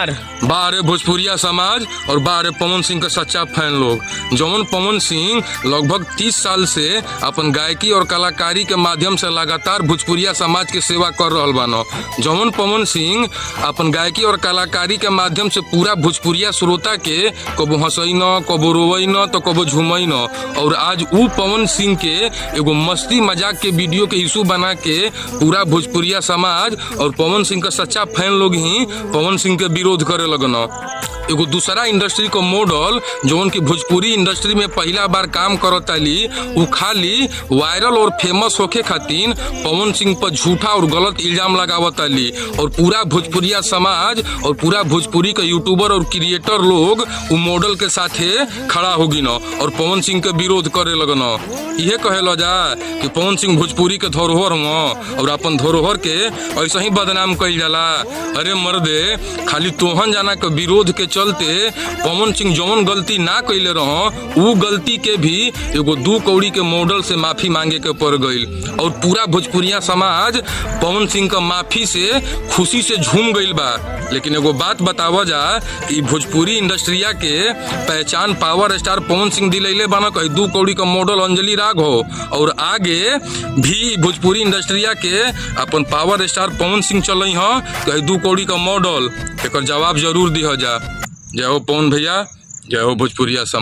नमस्कार। बाहर भोजपुरिया समाज और बाहर पवन सिंह का सच्चा फैन लोग। जौन पवन सिंह लगभग 30 साल से अपन गायकी और कलाकारी के माध्यम से लगातार भोजपुरिया समाज के सेवा कर रहल बानो। जौन पवन सिंह अपन गायकी और कलाकारी के माध्यम से पूरा भोजपुरिया श्रोता के कबो हंसई न, कबो रोवई न, तो कबो झूमई न। और आज ऊ पवन सिंह के एगो मस्ती मजाक के वीडियो के इशू बना के पूरा भोजपुरिया समाज और पवन सिंह का सच्चा फैन लोग ही पवन सिंह के विरोध करे लगन। एगो दूसरा इंडस्ट्री को मॉडल जौन की भोजपुरी इंडस्ट्री में पहला बार काम करताली, वो खाली वायरल और फेमस होके खातिर पवन सिंह पर झूठा और गलत इल्जाम लगावताली। और पूरा भोजपुरिया समाज और पूरा भोजपुरी का यूट्यूबर और क्रिएटर लोग वो मॉडल के साथे खड़ा होगी न और पवन सिंह के विरोध करे लगन। यह कहेला जा कि पवन सिंह भोजपुरी के धरोहर हुआ और अपन धरोहर के ऐसा ही बदनाम कइल जाला। अरे मर्दे, खाली तोहन जाना के विरोध के चलते पवन सिंह जौन गलती ना कइले रहो उ गलती के भी एगो 2 कौड़ी के मॉडल से माफी मांगे के पड़ गइल। और पूरा भोजपुरिया समाज पवन सिंह का माफी से खुशी से झूम गइल बा। लेकिन एगो बात बतावा जा कि भोजपुरी इंडस्ट्रिया के पहचान पावर स्टार पवन सिंह दिलैले बाना कहीं 2 कौड़ी का मॉडल अंजलि राघव। और आगे भी भोजपुरी इंडस्ट्रिया के अपन पावर स्टार पवन सिंह चलई ह कहीं 2 कौड़ी का मॉडल। एक जवाब जरूर दिया जा। जय हो पवन भैया, जय हो भोजपुरिया समाज।